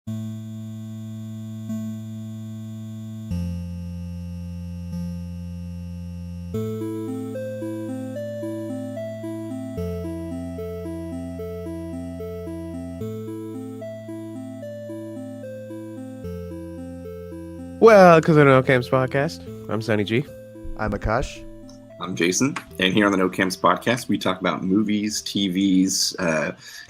Welcome to the No Camps Podcast. I'm Sunny G. I'm Akash. I'm Jason, and here on the No Camps Podcast, we talk about movies, TVs,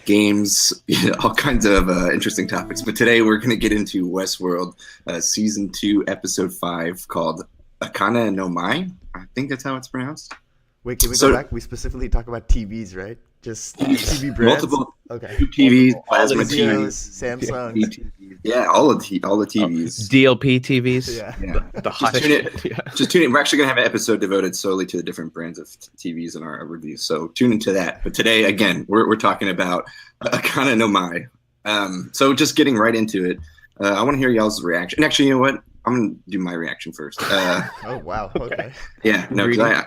games, all kinds of interesting topics. But today we're going to get into Westworld, Season 2, Episode 5, called Akana no Mai. I think that's how it's pronounced. Wait, can we go back? We specifically talk about TVs, right? Just TV brands? Multiple Okay. TVs, plasma Vizio's, TVs. Samsung. Yeah, all the TVs. DLP TVs. Yeah. The hot Just tune in. shit. Yeah. Just tune in. We're actually going to have an episode devoted solely to the different brands of TVs in our reviews. So tune into that. But today, again, we're talking about Akana no Mai. So just getting right into it, I want to hear y'all's reaction. Actually, you know what? I'm going to do my reaction first. Oh, wow. Okay. Yeah, no, because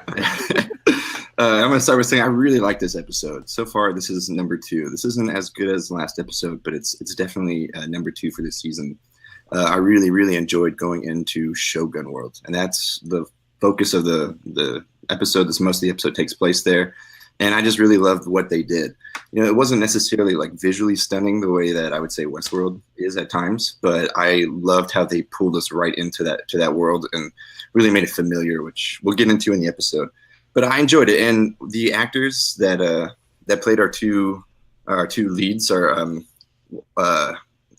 I'm going to start with saying I really like this episode. So far, this is number 2. This isn't as good as the last episode, but it's definitely number 2 for this season. I really, really enjoyed going into Shogun World, and that's the focus of the episode. Most of the episode takes place there, and I just really loved what they did. You know, it wasn't necessarily like visually stunning the way that I would say Westworld is at times, but I loved how they pulled us right into that world and really made it familiar, which we'll get into in the episode. But I enjoyed it, and the actors that played our two leads are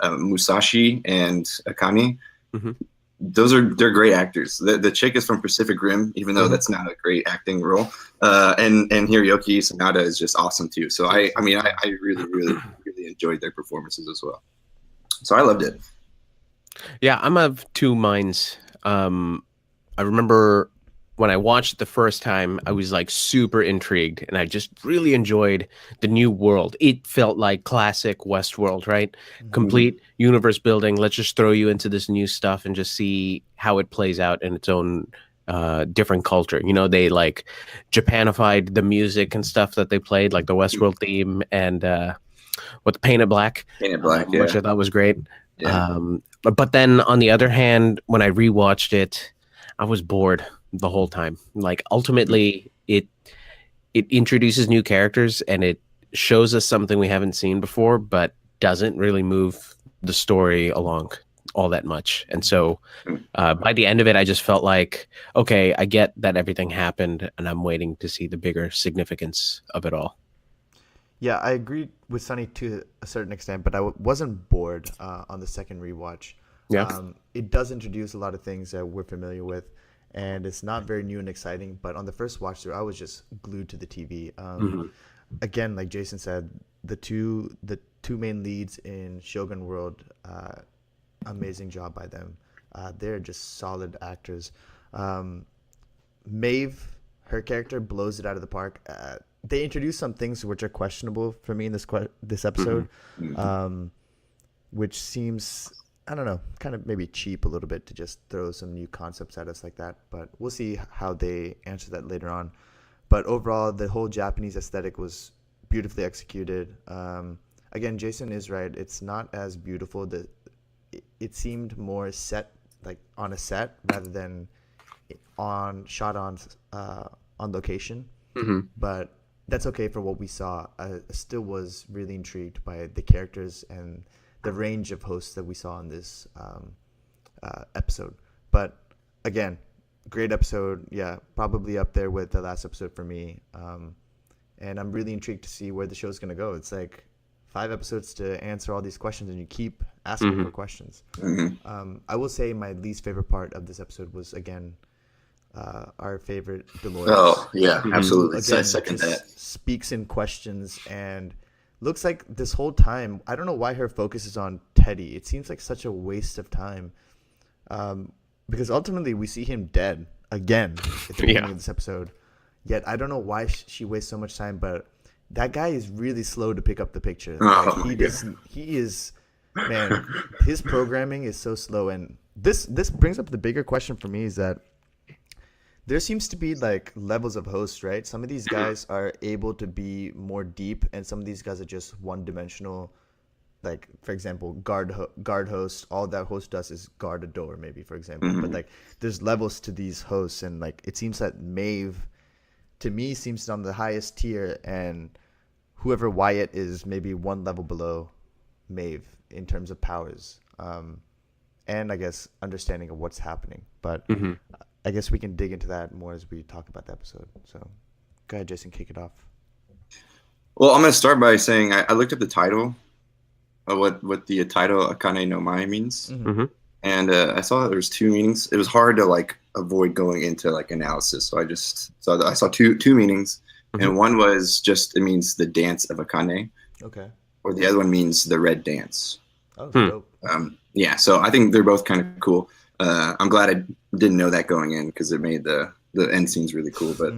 Musashi and Akami. Mm-hmm. They're great actors. The chick is from Pacific Rim, even though that's not a great acting role. And Hiroyuki Sanada is just awesome too. So I really, really, really enjoyed their performances as well. So I loved it. Yeah, I'm of two minds. I remember when I watched it the first time, I was like super intrigued, and I just really enjoyed the new world. It felt like classic Westworld, right? Mm-hmm. Complete universe building. Let's just throw you into this new stuff and just see how it plays out in its own different culture. You know, they like Japanified the music and stuff that they played, like the Westworld theme and what the Painted Black, yeah. which I thought was great. Yeah. But then on the other hand, when I rewatched it, I was bored the whole time. Like ultimately it introduces new characters and it shows us something we haven't seen before, but doesn't really move the story along all that much. And so by the end of it, I just felt like, okay, I get that everything happened and I'm waiting to see the bigger significance of it all. Yeah, I agree with Sunny to a certain extent, but I wasn't bored on the second rewatch. Yeah. It does introduce a lot of things that we're familiar with, and it's not very new and exciting. But on the first watch through, I was just glued to the TV. Again, like Jason said, the two main leads in Shogun World, amazing job by them. They're just solid actors. Maeve, her character blows it out of the park. They introduced some things which are questionable for me in this episode, which seems, I don't know, kind of maybe cheap a little bit to just throw some new concepts at us like that. But we'll see how they answer that later on. But overall, the whole Japanese aesthetic was beautifully executed. Again, Jason is right. It's not as beautiful. It seemed more set, like on a set rather than shot on location. Mm-hmm. But that's okay for what we saw. I still was really intrigued by the characters and the range of hosts that we saw in this episode. But again, great episode. Yeah, probably up there with the last episode for me. And I'm really intrigued to see where the show's going to go. It's like 5 episodes to answer all these questions, and you keep asking for questions. Mm-hmm. I will say my least favorite part of this episode was, again, our favorite Dolores. Oh, yeah, absolutely. Again, I second that. Speaks in questions and looks like this whole time, I don't know why her focus is on Teddy. It seems like such a waste of time. Because ultimately we see him dead again at the beginning of this episode. Yet I don't know why she wastes so much time, but that guy is really slow to pick up the picture. He is, man, his programming is so slow. And this brings up the bigger question for me, is that there seems to be like levels of hosts, right? Some of these guys are able to be more deep, and some of these guys are just one-dimensional like for example, guard host. All that host does is guard a door, maybe for example. Mhm. But like, there's levels to these hosts, and like it seems that Maeve, to me, seems on the highest tier, and whoever Wyatt is maybe one level below Maeve in terms of powers, and I guess understanding of what's happening. But Hmm. I guess we can dig into that more as we talk about the episode. So go ahead, Jason, kick it off. Well, I'm going to start by saying I looked up the title of what the title Akane no Mai means, Hmm. and I saw that there was two meanings. It was hard to like avoid going into like analysis, so I saw two meanings, Mhm. and one was just it means the dance of Akane, Okay. or the other one means the red dance. Oh, Hmm. dope. Yeah, so I think they're both kind of cool. I'm glad I didn't know that going in because it made the end scenes really cool. But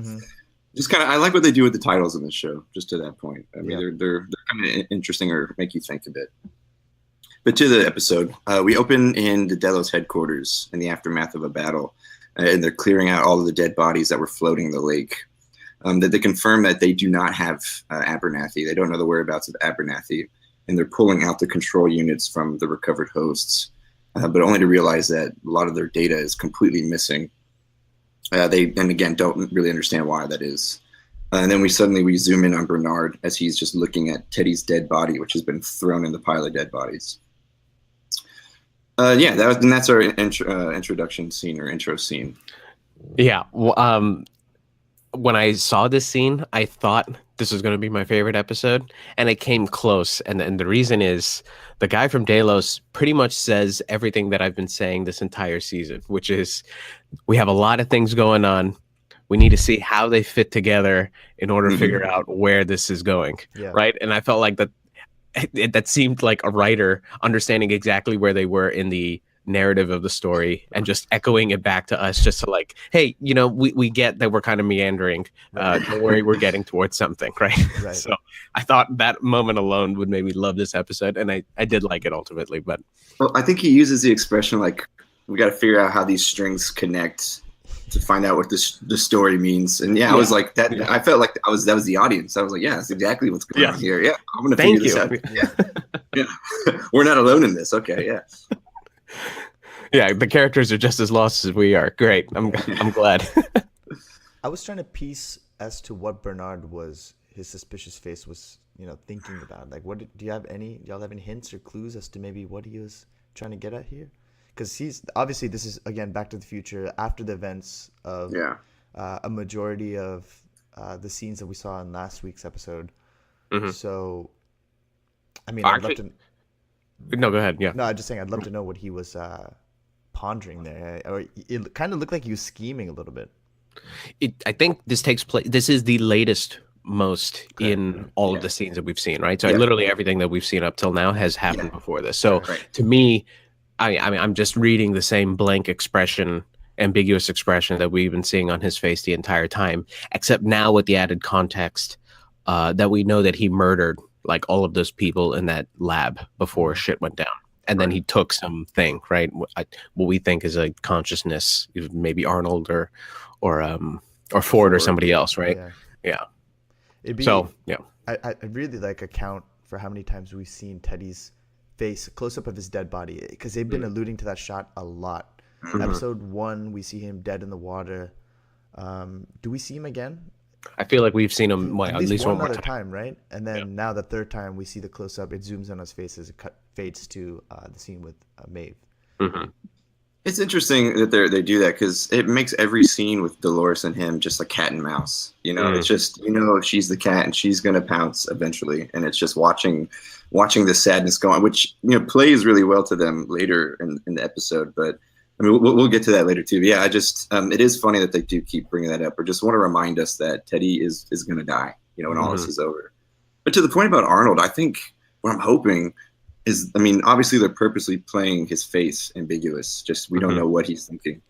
just kind of, I like what they do with the titles in the show. Just to that point, I mean, Yeah. they're kind of interesting or make you think a bit. But to the episode, we open in the Delos headquarters in the aftermath of a battle, and they're clearing out all of the dead bodies that were floating in the lake. That they confirm that they do not have Abernathy. They don't know the whereabouts of Abernathy, and they're pulling out the control units from the recovered hosts, but only to realize that a lot of their data is completely missing. They then again don't really understand why that is. And then we zoom in on Bernard as he's just looking at Teddy's dead body, which has been thrown in the pile of dead bodies. That's our introduction scene or intro scene. Yeah. When I saw this scene, I thought this was going to be my favorite episode, and it came close. And the reason is the guy from Delos pretty much says everything that I've been saying this entire season, which is we have a lot of things going on. We need to see how they fit together in order to figure out where this is going. Yeah. Right. And I felt like that seemed like a writer understanding exactly where they were in the narrative of the story and just echoing it back to us just to like, hey, we get that we're kind of meandering. Don't worry, we're getting towards something, right? Right. So I thought that moment alone would make me love this episode, and I did like it ultimately. But well, I think he uses the expression like we got to figure out how these strings connect to find out what the story means. And I was like that. Yeah. I felt like that was the audience. I was like, yeah, that's exactly what's going on here. Yeah, I'm gonna figure this out. Yeah. We're not alone in this. Okay, yeah. Yeah, the characters are just as lost as we are. Great. I'm glad. I was trying to piece as to what Bernard his suspicious face was, thinking about. Like, do y'all have any hints or clues as to maybe what he was trying to get at here? Because he's obviously, this is again Back to the Future after the events of a majority of the scenes that we saw in last week's episode. So, I mean, I'd love to. No, go ahead. Yeah. No, I'm just saying I'd love to know what he was pondering there. Or it kind of looked like he was scheming a little bit. I think this takes place. This is the latest most in all of the scenes that we've seen, right? So literally everything that we've seen up till now has happened before this. So to me, I mean, I'm just reading the same blank expression, ambiguous expression that we've been seeing on his face the entire time, except now with the added context that we know that he murdered like all of those people in that lab before shit went down. And then he took something, right? What we think is a consciousness, maybe Arnold or Ford or somebody else, right? Yeah. I'd really like a count for how many times we've seen Teddy's face, close up of his dead body, because they've been alluding to that shot a lot. Episode 1, we see him dead in the water. Do we see him again? I feel like we've seen him at least one more time, right? And then now the third time we see the close up, it zooms on his face as it fades to the scene with Maeve. It's interesting that they do that because it makes every scene with Dolores and him just like cat and mouse. It's just she's the cat and she's gonna pounce eventually, and it's just watching the sadness go on, which plays really well to them later in the episode. But I mean, we'll get to that later too. But yeah, I just it is funny that they do keep bringing that up, or just want to remind us that Teddy is gonna die, when all this is over. But to the point about Arnold, I think what I'm hoping is, I mean, obviously they're purposely playing his face ambiguous. Just we don't know what he's thinking,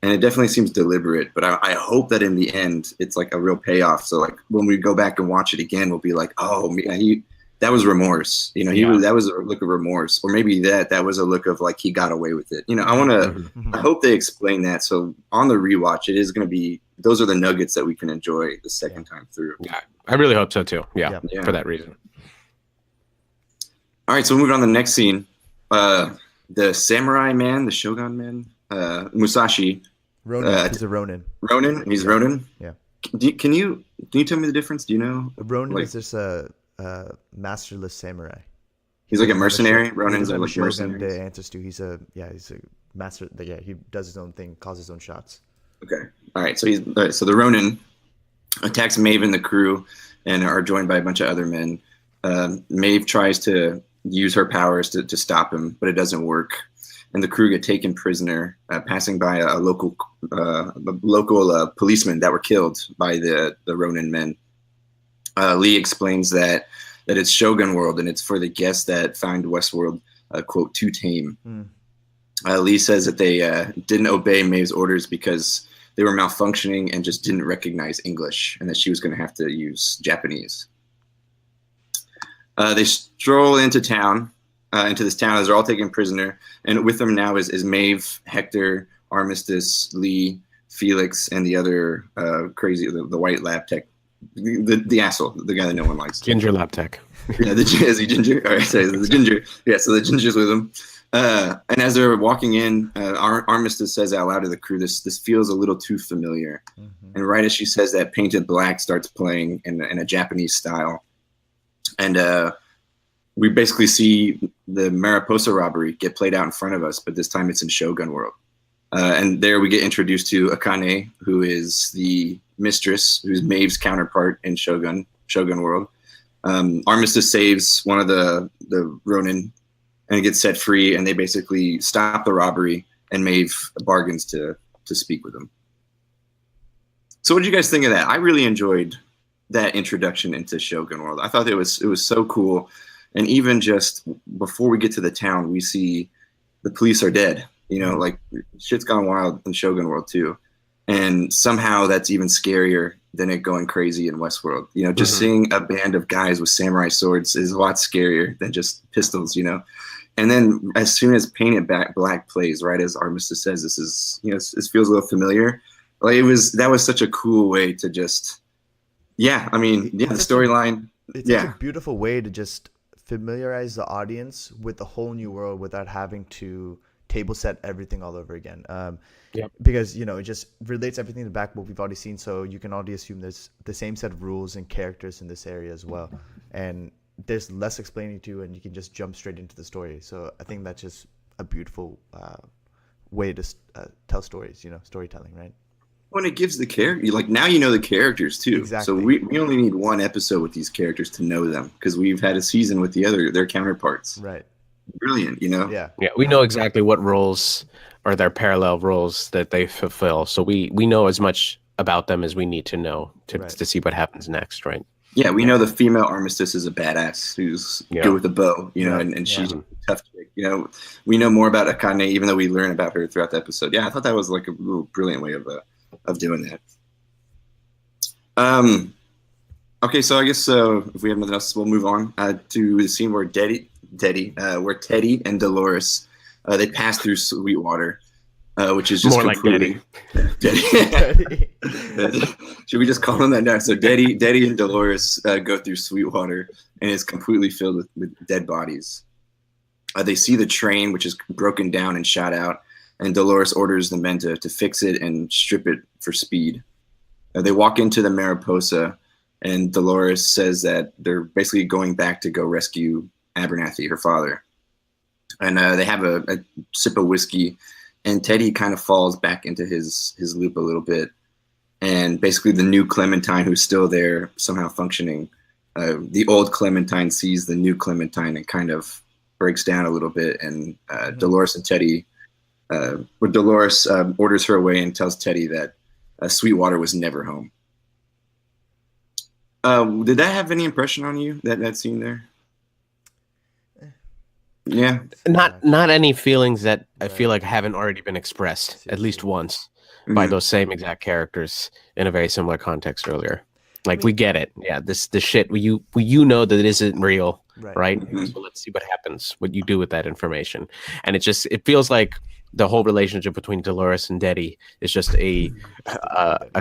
and it definitely seems deliberate. But I hope that in the end it's like a real payoff. So like when we go back and watch it again, we'll be like, oh, that was remorse. That was a look of remorse, or maybe that was a look of like he got away with it. I hope they explain that. So on the rewatch, it is going to be those are the nuggets that we can enjoy the second time through. Yeah, I really hope so too. Yeah. For that reason. All right, so we'll move on to the next scene. The samurai man, the shogun man, Musashi. Ronin. He's a Ronin. Ronin. He's Ronin. Yeah. Can you tell me the difference? Do you know? Ronin is just a masterless samurai. He's like a mercenary. Ronin's like like mercenary. The answers to he's a master. Yeah, he does his own thing, calls his own shots. Okay. All right. So so the Ronin attacks Maeve and the crew, and are joined by a bunch of other men. Maeve tries to use her powers to stop him, but it doesn't work. And the crew get taken prisoner, passing by a local policemen that were killed by the Ronin men. Lee explains that it's Shogun World, and it's for the guests that find Westworld, quote, too tame. Lee says that they didn't obey Maeve's orders because they were malfunctioning and just didn't recognize English, and that she was going to have to use Japanese. They stroll into town, into this town as they're all taken prisoner, and with them now is Maeve, Hector, Armistice, Lee, Felix, and the other crazy, the white lab tech, the asshole, the guy that no one likes. Ginger lab tech. Yeah, is he ginger? All right, sorry, the ginger. Yeah, so the ginger's with him. And as they're walking in, Armistice says out loud to the crew, this feels a little too familiar. And right as she says that, Painted Black starts playing in a Japanese style. And we basically see the Mariposa robbery get played out in front of us, but this time it's in Shogun World. And there we get introduced to Akane, who is the mistress, who's Maeve's counterpart in Shogun World. Armistice saves one of the Ronin and gets set free, and they basically stop the robbery, and Maeve bargains to speak with them. So what did you guys think of that? I really enjoyed that introduction into Shogun World. I thought it was so cool. And even just before we get to the town, we see the police are dead. You know, like shit's gone wild in Shogun World too. And somehow that's even scarier than it going crazy in Westworld. You know, just seeing a band of guys with samurai swords is a lot scarier than just pistols, you know. And then as soon as Painted Black plays, right as Armistice says, this is, you know, this feels a little familiar. Like that was such a cool way to just, yeah, I mean, yeah, the storyline. It's such a beautiful way to just familiarize the audience with a whole new world without having to table set everything all over again. Because, you know, it just relates everything to back what we've already seen. So you can already assume there's the same set of rules and characters in this area as well. And there's less explaining to you, and you can just jump straight into the story. So I think that's just a beautiful way to tell stories, you know, storytelling, right? When it gives the character, like now you know the characters too. Exactly. So we only need one episode with these characters to know them, because we've had a season with their counterparts. Right. Brilliant, you know? Yeah. Yeah, we know exactly what roles are their parallel roles that they fulfill. So we know as much about them as we need to know to see what happens next, right? Yeah, we know the female Armistice is a badass who's good with a bow, you know, and she's a tough chick. You know, we know more about Akane, even though we learn about her throughout the episode. Yeah, I thought that was like a real brilliant way of doing that. Okay, so I guess if we have nothing else, we'll move on to the scene where Teddy and Dolores they pass through Sweetwater, which is just more like Daddy. Daddy. Should we just call him that now? So Daddy and Dolores go through Sweetwater, and it's completely filled with dead bodies. They see the train, which is broken down and shot out, and Dolores orders the men to fix it and strip it for speed. They walk into the Mariposa, and Dolores says that they're basically going back to go rescue Abernathy, her father. And they have a sip of whiskey, and Teddy kind of falls back into his loop a little bit. And basically the new Clementine, who's still there, somehow functioning, the old Clementine sees the new Clementine and kind of breaks down a little bit. And Dolores and Teddy, Dolores orders her away and tells Teddy that Sweetwater was never home. Did that have any impression on you, that scene there? Yeah. Not any feelings that I feel like haven't already been expressed at least once by those same exact characters in a very similar context earlier. Like, we get it. Yeah, the shit you know that it isn't real, right? So let's see what happens, what you do with that information. And it feels like the whole relationship between Dolores and Daddy is just a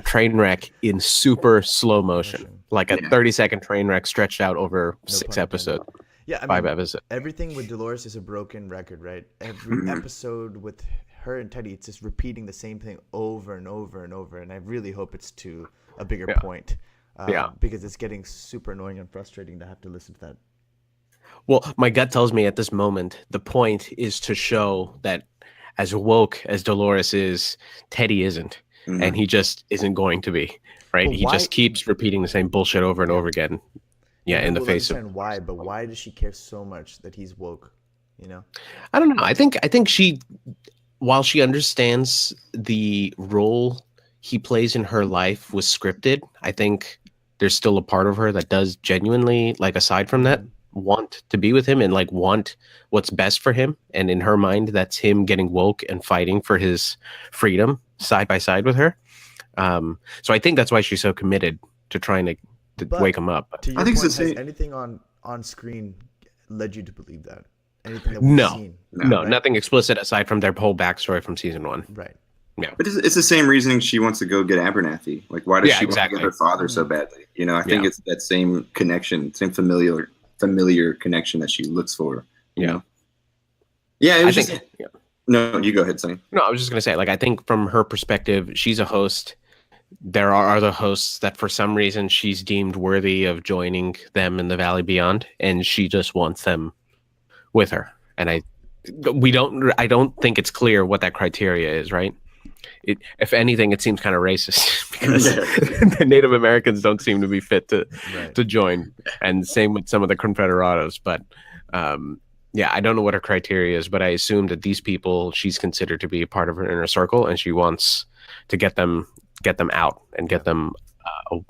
train wreck in super slow motion, like a 30-second train wreck stretched out over 6 episodes. Yeah, I 5 episodes. everything with Dolores is a broken record, right? Every episode with her and Teddy, it's just repeating the same thing over and over and over. And I really hope it's to a bigger Yeah. point, Yeah. because it's getting super annoying and frustrating to have to listen to that. Well, my gut tells me at this moment, the point is to show that as woke as Dolores is, Teddy isn't. Mhm. And he just isn't going to be, right? But He why- just keeps repeating the same bullshit over and over again. Yeah, in the We'll face of. understand why, but why does she care so much that he's woke? You know? I don't know. I think she, while she understands the role he plays in her life was scripted, I think there's still a part of her that does genuinely, like, aside from that, want to be with him and like want what's best for him. And in her mind, that's him getting woke and fighting for his freedom side by side with her. So I think that's why she's so committed to trying to But wake him up. To your I think it's point, the has same- anything on screen led you to believe that? Anything that we've No. seen? No, right? nothing explicit aside from their whole backstory from season 1. Right. But it's the same reasoning she wants to go get Abernathy. Like, why does Yeah, she want to exactly. get her father so badly? You know, I think Yeah. it's that same connection, same familiar connection that she looks for. You Yeah. know? Yeah, it I was think. just. Yeah. No, you go ahead, Sonny. No, I was just gonna say, like, I think from her perspective, she's a host. There are other hosts that, for some reason, she's deemed worthy of joining them in the Valley Beyond, and she just wants them with her. And I don't think it's clear what that criteria is, right? If anything, it seems kind of racist because the Native Americans don't seem to be fit to join, and same with some of the Confederados. But yeah, I don't know what her criteria is, but I assume that these people she's considered to be a part of her inner circle, and she wants to get them out and get them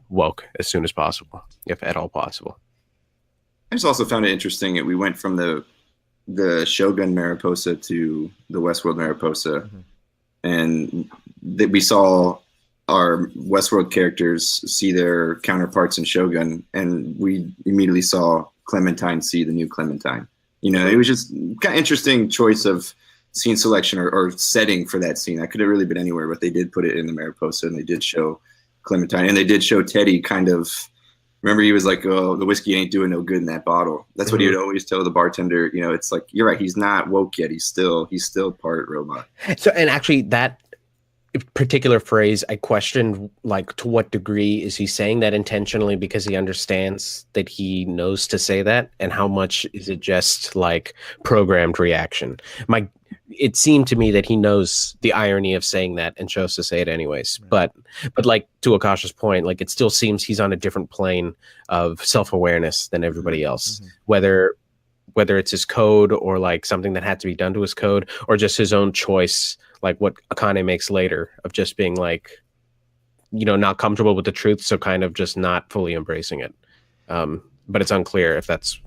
woke as soon as possible, if at all possible. I just also found it interesting that we went from the Shogun Mariposa to the Westworld Mariposa, and that we saw our Westworld characters see their counterparts in Shogun, and we immediately saw Clementine see the new Clementine. You know, it was just kind of interesting choice of scene selection or setting for that scene. That could have really been anywhere, but they did put it in the Mariposa, and they did show Clementine, and they did show Teddy kind of. Remember, he was like, "Oh, the whiskey ain't doing no good in that bottle." That's what he would always tell the bartender. You know, it's like, you're right. He's not woke yet. He's still part robot. So, and actually, that particular phrase, I questioned, like, to what degree is he saying that intentionally because he understands that he knows to say that, and how much is it just like programmed reaction? It seemed to me that he knows the irony of saying that and chose to say it anyways. But like, to Akasha's point, like, it still seems he's on a different plane of self-awareness than everybody else, whether it's his code or like something that had to be done to his code, or just his own choice, like what Akane makes later of just being like, you know, not comfortable with the truth, so kind of just not fully embracing it. But it's unclear if that's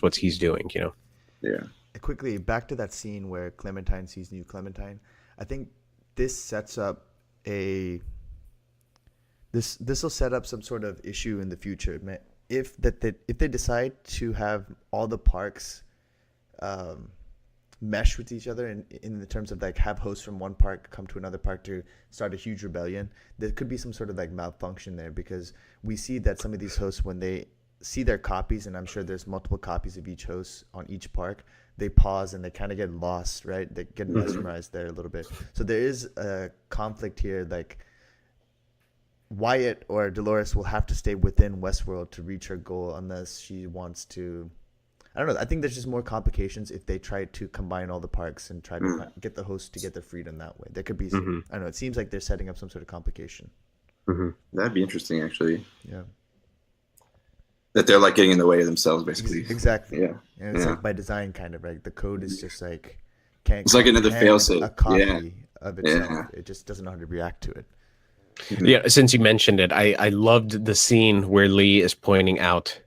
what he's doing, you know. Yeah. Quickly, back to that scene where Clementine sees new Clementine. I think this sets up this will set up some sort of issue in the future. If they decide to have all the parks mesh with each other in the terms of like have hosts from one park come to another park to start a huge rebellion, there could be some sort of like malfunction there, because we see that some of these hosts, when they see their copies, and I'm sure there's multiple copies of each host on each park, they pause and they kind of get lost, right? They get mesmerized there a little bit. So there is a conflict here, like Wyatt or Dolores will have to stay within Westworld to reach her goal, unless she wants to, I don't know. I think there's just more complications if they try to combine all the parks and try to get the hosts to get their freedom that way. There could be I don't know. It seems like they're setting up some sort of complication. That'd be interesting, actually. Yeah. That they're like getting in the way of themselves, basically. Exactly. Yeah. And it's like by design, kind of, right? The code is just like can't. It's like another comprehend failsafe. a copy of itself. Yeah. It just doesn't know how to react to it. Yeah, since you mentioned it, I loved the scene where Lee is pointing out,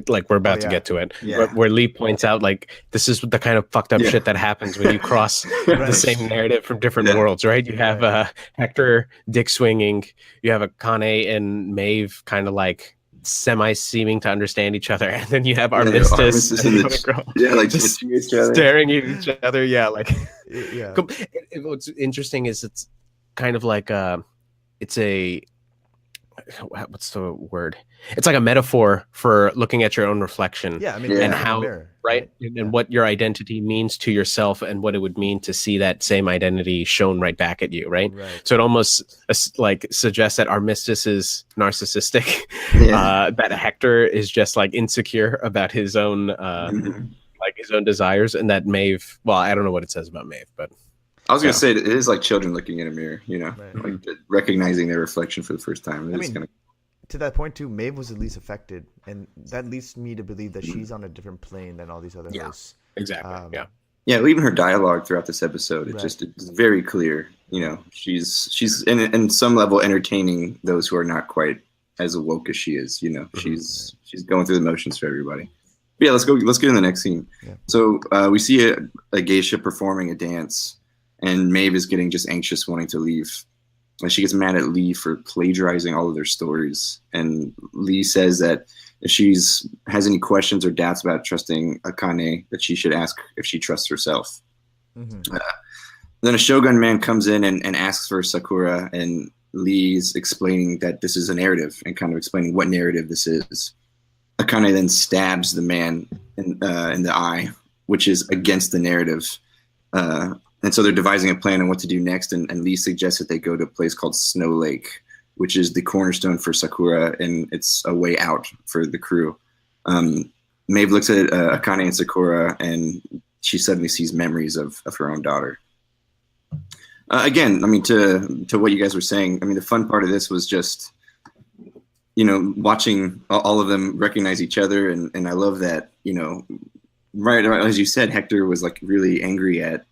like, we're about to get to it, where Lee points out, like, this is the kind of fucked up shit that happens when you cross the same narrative from different worlds, right? You have Hector dick swinging, you have Akane and Maeve kind of like semi-seeming to understand each other, and then you have Armistice and the other girl, like just each other. staring at each other. Yeah, like, Yeah. What's interesting is it's kind of like it's a what's the word? It's like a metaphor for looking at your own reflection Yeah, I mean, and Yeah. looking in a how, mirror, right? right? And Yeah. what your identity means to yourself and what it would mean to see that same identity shown right back at you, right? Right. So it almost like suggests that Armistice is narcissistic, Yeah. that Hector is just like insecure about his own Mhm. like his own desires, and that Maeve, well, I don't know what it says about Maeve, but I was gonna yeah. say it is like children looking in a mirror, you know, Right. like recognizing their reflection for the first time. I It's mean, kind of to that point too, Maeve was the least affected, and that leads me to believe that she's on a different plane than all these other Yeah. hosts. Exactly. Yeah. yeah. Even her dialogue throughout this episode, Right. it's very clear. You know, she's in some level entertaining those who are not quite as awoke as she is. You know, she's going through the motions for everybody. But yeah, let's go. Let's get in the next scene. Yeah. So we see a geisha performing a dance, and Maeve is getting just anxious, wanting to leave. And she gets mad at Lee for plagiarizing all of their stories. And Lee says that if she's has any questions or doubts about trusting Akane, that she should ask if she trusts herself. Mm-hmm. Then a Shogun man comes in and asks for Sakura, and Lee's explaining that this is a narrative and kind of explaining what narrative this is. Akane then stabs the man in the eye, which is against the narrative. And so they're devising a plan on what to do next. And Lee suggests that they go to a place called Snow Lake, which is the cornerstone for Sakura, and it's a way out for the crew. Maeve looks at Akane and Sakura, and she suddenly sees memories of her own daughter. Again, I mean, to what you guys were saying, I mean, the fun part of this was just, you know, watching all of them recognize each other. And I love that, you know, right as you said, Hector was like really angry at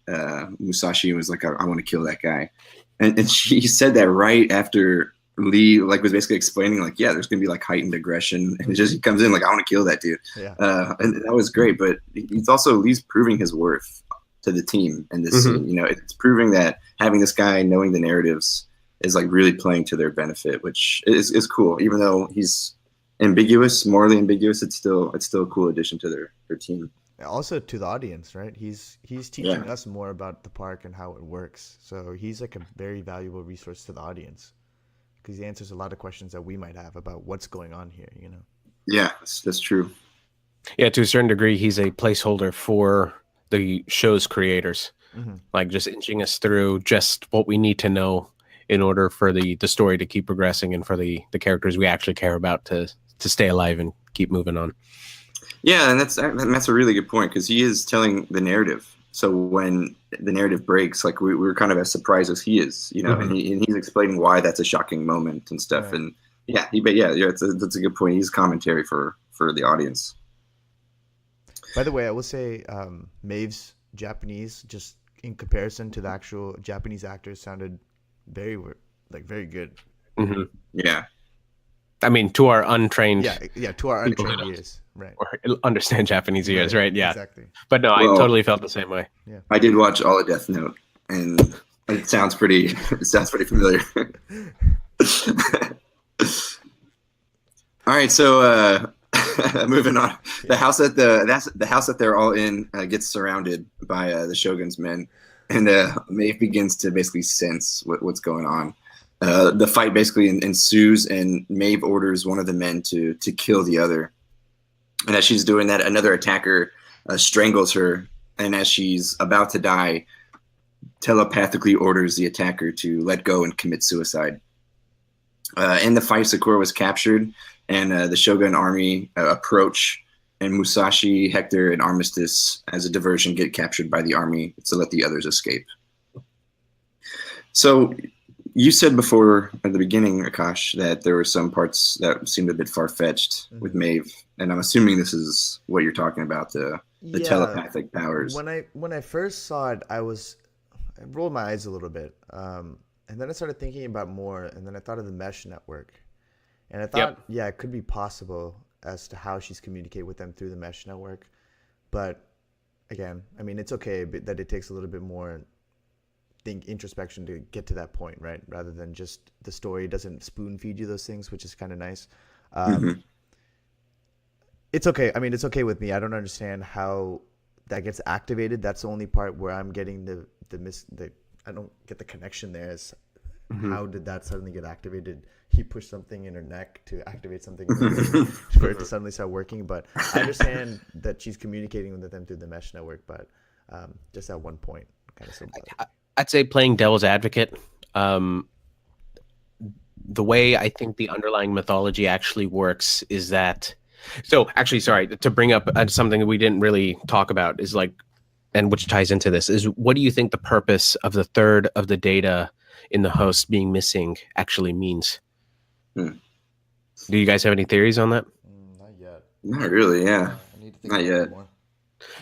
Musashi and was like, I want to kill that guy. And she said that right after Lee like was basically explaining like, yeah, there's gonna be like heightened aggression, and he comes in like, I want to kill that dude. Yeah. And that was great, but it's also Lee's proving his worth to the team in this scene. You know, it's proving that having this guy knowing the narratives is like really playing to their benefit, which is cool. Even though he's ambiguous, morally ambiguous, it's still a cool addition to their team. Also to the audience, right? He's teaching us more about the park and how it works. So he's like a very valuable resource to the audience because he answers a lot of questions that we might have about what's going on here, you know? Yeah, that's true. Yeah, to a certain degree, he's a placeholder for the show's creators, like just inching us through just what we need to know in order for the story to keep progressing and for the characters we actually care about to stay alive and keep moving on. Yeah, and that's a really good point because he is telling the narrative. So when the narrative breaks, like we're kind of as surprised as he is, you know, and he's explaining why that's a shocking moment and stuff. Right. And yeah, that's a good point. He's commentary for the audience. By the way, I will say Maeve's Japanese, just in comparison to the actual Japanese actors, sounded very good. Mm-hmm. Yeah. I mean, to our untrained, to our untrained ears, right? Or understand Japanese ears, right? Yeah, exactly. But no, well, I totally felt the same way. Yeah, I did watch all of Death Note, and it sounds pretty familiar. All right, so moving on. The house that they're all in gets surrounded by the Shogun's men, and Maeve begins to basically sense what's going on. The fight basically ensues, and Maeve orders one of the men to kill the other. And as she's doing that, another attacker strangles her, and as she's about to die, telepathically orders the attacker to let go and commit suicide. In the fight, Sakura was captured, and the Shogun army approach, and Musashi, Hector, and Armistice, as a diversion, get captured by the army to let the others escape. So you said before at the beginning, Akash, that there were some parts that seemed a bit far-fetched with Maeve, and I'm assuming this is what you're talking about, the telepathic powers. When I first saw it, I rolled my eyes a little bit, and then I started thinking about more, and then I thought of the mesh network, and I thought, it could be possible as to how she's communicating with them through the mesh network, but again, I mean, it's okay that it takes a little bit more introspection to get to that point, right? Rather than just the story doesn't spoon feed you those things, which is kind of nice. It's okay. I mean, it's okay with me. I don't understand how that gets activated. That's the only part where I'm getting I don't get the connection there. Mhm. how did that suddenly get activated? He pushed something in her neck to activate something in her brain for it to suddenly start working. But I understand that she's communicating with them through the mesh network, but just at one point, kind of so bothered. I'd say playing devil's advocate. Um, the way I think the underlying mythology actually works is that. So actually, sorry to bring up something that we didn't really talk about is like, and which ties into this is what do you think the purpose of the third of the data in the host being missing actually means? Hmm. Do you guys have any theories on that? Not yet. Not really, yeah. I need to think Not about it yet. more.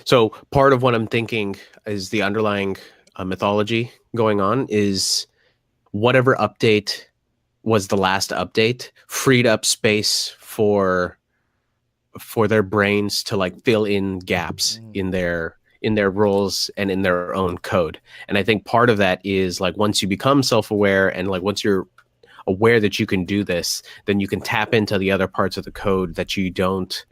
So part of what I'm thinking is the underlying mythology going on is whatever update was the last update freed up space for their brains to like fill in gaps in their roles and in their own code. And I think part of that is like once you become self-aware and like once you're aware that you can do this, then you can tap into the other parts of the code that you don't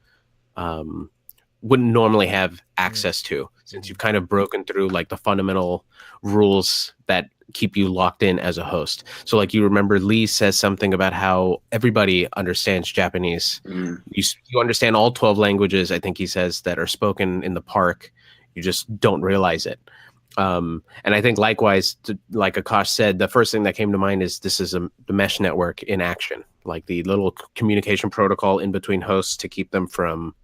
wouldn't normally have access to, since you've kind of broken through like the fundamental rules that keep you locked in as a host. So like you remember Lee says something about how everybody understands Japanese. You understand all 12 languages, I think he says, that are spoken in the park. You just don't realize it. And I think likewise, like Akash said, the first thing that came to mind is this is the mesh network in action, like the little communication protocol in between hosts to keep them from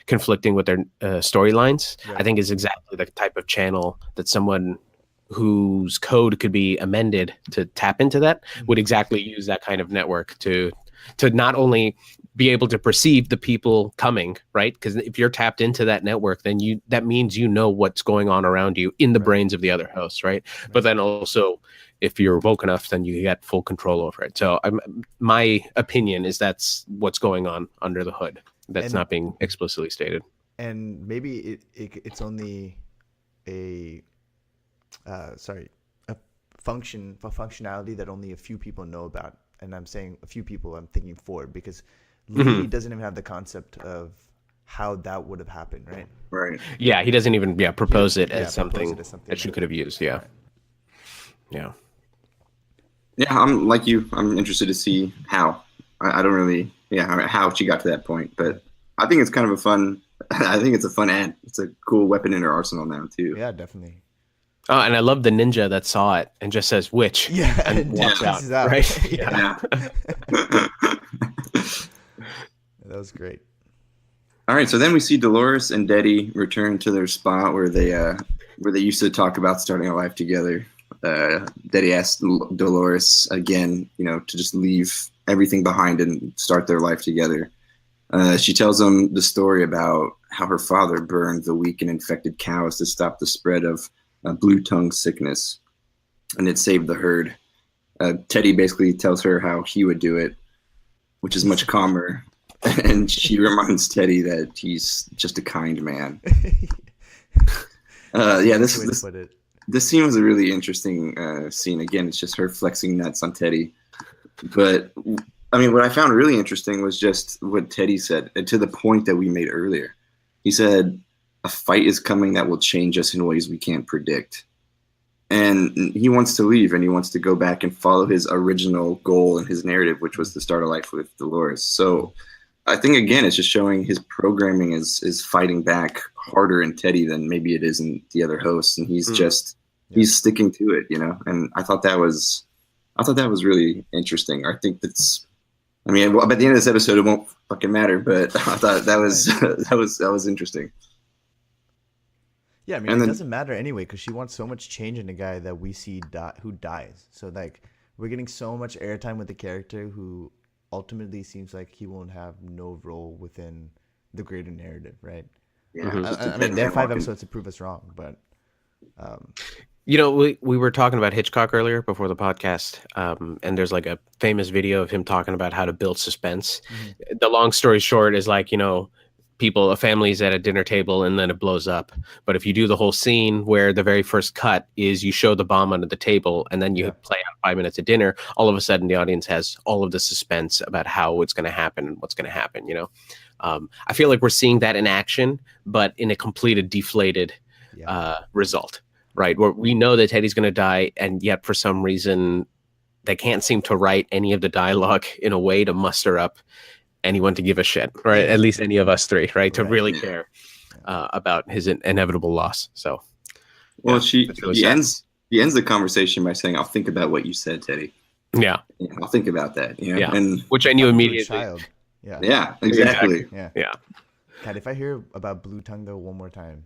conflicting with their storylines. Right. I think is exactly the type of channel that someone whose code could be amended to tap into that would exactly use that kind of network to not only be able to perceive the people coming, right? Because if you're tapped into that network, then that means you know what's going on around you in the brains of the other hosts, right? But then also, if you're woke enough, then you get full control over it. So my opinion is that's what's going on under the hood. That's not being explicitly stated. And maybe it's only a a functionality that only a few people know about. And I'm saying a few people, I'm thinking four, because Lee doesn't even have the concept of how that would have happened, right? Right. Yeah, he doesn't even propose it as something that you like could have used. Yeah. Right. Yeah. Yeah, I'm like you. I'm interested to see how. I don't really, how she got to that point, but I think it's kind of a fun. I think it's a fun ad. It's a cool weapon in her arsenal now too. Yeah, definitely. Oh, and I love the ninja that saw it and just says "which" and walks out. Right? Yeah. That was great. All right, so then we see Dolores and Deddy return to their spot where they used to talk about starting a life together. Deddy asked Dolores again, to just leave everything behind and start their life together. She tells him the story about how her father burned the weak and infected cows to stop the spread of blue tongue sickness, and it saved the herd. Teddy basically tells her how he would do it, which is much calmer. And she reminds Teddy that he's just a kind man. This scene was a really interesting scene. Again, it's just her flexing nuts on Teddy. But I mean, what I found really interesting was just what Teddy said, and to the point that we made earlier. He said, a fight is coming that will change us in ways we can't predict. And he wants to leave, and he wants to go back and follow his original goal and his narrative, which was to start a life with Dolores. So I think, again, it's just showing his programming is fighting back harder in Teddy than maybe it is in the other hosts. And he's he's sticking to it, and I thought that was really interesting. I think by the end of this episode, it won't fucking matter, but I thought that was interesting. Yeah, I mean, it doesn't matter anyway, because she wants so much change in a guy that we see who dies. So, like, we're getting so much airtime with the character who ultimately seems like he won't have no role within the greater narrative, right? Yeah. I mean, they have 5 episodes to prove us wrong, but... we were talking about Hitchcock earlier before the podcast, and there's like a famous video of him talking about how to build suspense. The long story short is like, a family's at a dinner table and then it blows up. But if you do the whole scene where the very first cut is you show the bomb under the table and then you play out 5 minutes of dinner, all of a sudden the audience has all of the suspense about how it's going to happen and what's going to happen. I feel like we're seeing that in action, but in a completed deflated result. Right, where we know that Teddy's going to die, and yet for some reason they can't seem to write any of the dialogue in a way to muster up anyone to give a shit, right? At least any of us three, right? To Right. really care about his inevitable loss. So, Well, yeah, it's really he sad. ends the conversation by saying, "I'll think about what you said, Teddy. Yeah, Yeah, I'll think about that." You know, yeah. and Which I knew Talking to a immediately. child. Yeah. yeah, exactly. Yeah. Yeah. God, if I hear about Blue Tongue though one more time,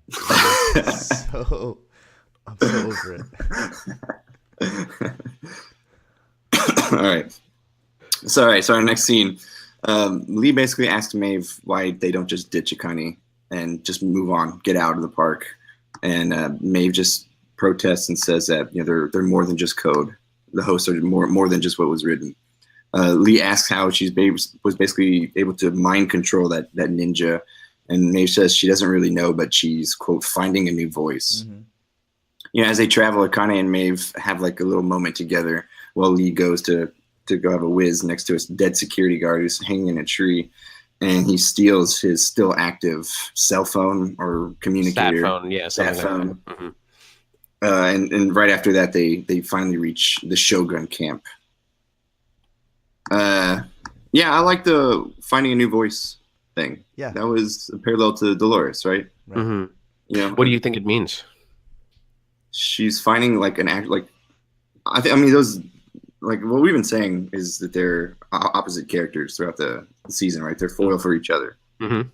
I'm so over it. All right. So, all right. So our next scene, Lee basically asks Maeve why they don't just ditch Akane and just move on, get out of the park, and Maeve just protests and says that they're more than just code. The hosts are more than just what was written. Lee asks how was basically able to mind control that ninja, and Maeve says she doesn't really know, but she's, quote, finding a new voice. Mm-hmm. As they travel, Akane and Maeve have like a little moment together while Lee goes to go have a whiz next to a dead security guard who's hanging in a tree, and he steals his still active cell phone or communicator. Stat phone, yeah, Stat something phone. like that. Mm-hmm. And right after that, they finally reach the Shogun camp. Yeah, I like the finding a new voice thing. Yeah. That was a parallel to Dolores, right? Right. Mm-hmm. What do you think it means? She's finding like an act, like I mean those, like what we've been saying is that they're opposite characters throughout the season, right? They're foil for each other. Mm-hmm.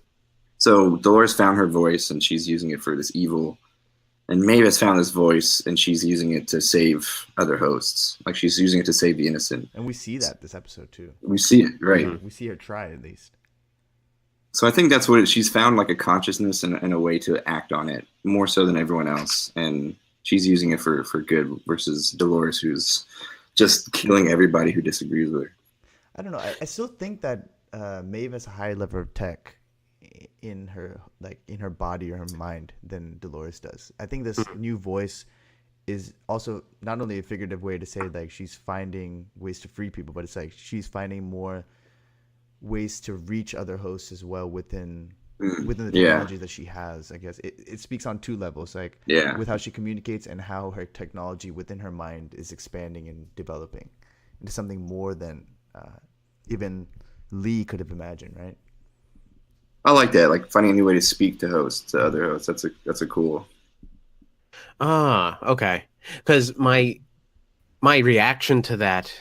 So Dolores found her voice and she's using it for this evil, and Maeve has found this voice and she's using it to save other hosts. Like she's using it to save the innocent. And we see that this episode too. We see it, right? Yeah, we see her try at least. So I think that's what she's found, like a consciousness and a way to act on it more so than everyone else, and she's using it for good versus Dolores, who's just killing everybody who disagrees with her. I don't know. I still think that Maeve has a higher level of tech in her body or her mind than Dolores does. I think this new voice is also not only a figurative way to say like she's finding ways to free people, but it's like she's finding more ways to reach other hosts as well within the technology that she has. I guess it speaks on two levels, like with how she communicates and how her technology within her mind is expanding and developing into something more than even Lee could have imagined, right? I like that, like finding a new way to speak to hosts, to other hosts. That's a cool. Okay. Because my reaction to that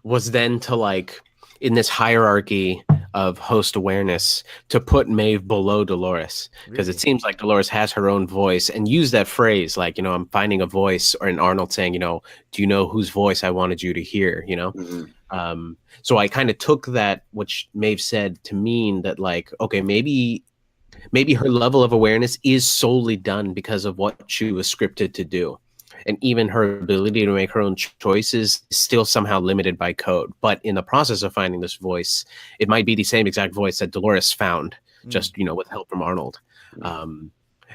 was then to like in this hierarchy of host awareness to put Maeve below Dolores, because it seems like Dolores has her own voice and use that phrase like, I'm finding a voice, or in Arnold saying, do you know whose voice I wanted you to hear, Mm-hmm. So I kind of took that, which Maeve said, to mean that like, okay, maybe her level of awareness is solely done because of what she was scripted to do. And even her ability to make her own choices is still somehow limited by code. But in the process of finding this voice, it might be the same exact voice that Dolores found, just, with help from Arnold. And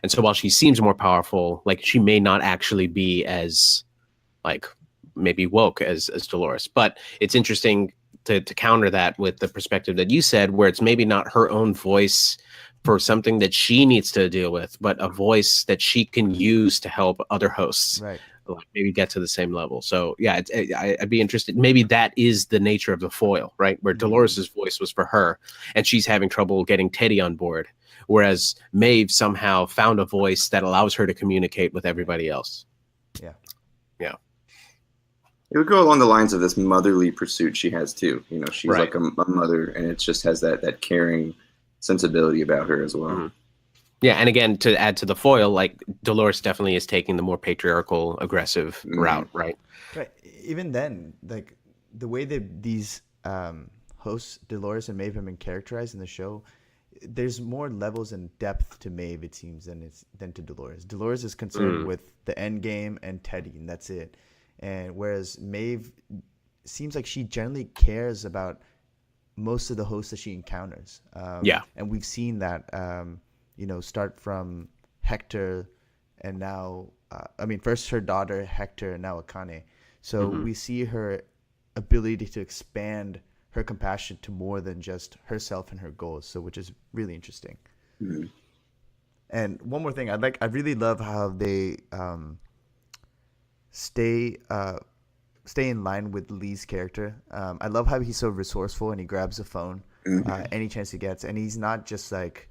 so while she seems more powerful, like she may not actually be as like maybe woke as Dolores. But it's interesting to counter that with the perspective that you said, where it's maybe not her own voice for something that she needs to deal with, but a voice that she can use to help other hosts, right? Like maybe get to the same level. So yeah, I'd be interested. Maybe that is the nature of the foil, right? Where Dolores's voice was for her, and she's having trouble getting Teddy on board, whereas Maeve somehow found a voice that allows her to communicate with everybody else. Yeah. It would go along the lines of this motherly pursuit she has too. She's Right. like a mother, and it just has that caring sensibility about her as well. Mm-hmm. Yeah, and again, to add to the foil, like Dolores definitely is taking the more patriarchal, aggressive route, right? Right. Even then, like the way that these hosts, Dolores and Maeve, have been characterized in the show, there's more levels and depth to Maeve, it seems, than to Dolores. Dolores is concerned with the end game and Teddy, and that's it. And whereas Maeve seems like she generally cares about most of the hosts that she encounters. And we've seen that, start from Hector, and now, first her daughter Hector, and now Akane. So we see her ability to expand her compassion to more than just herself and her goals. So, which is really interesting. Mm-hmm. And one more thing, I really love how they stay stay in line with Lee's character. I love how he's so resourceful and he grabs the phone any chance he gets, and he's not just like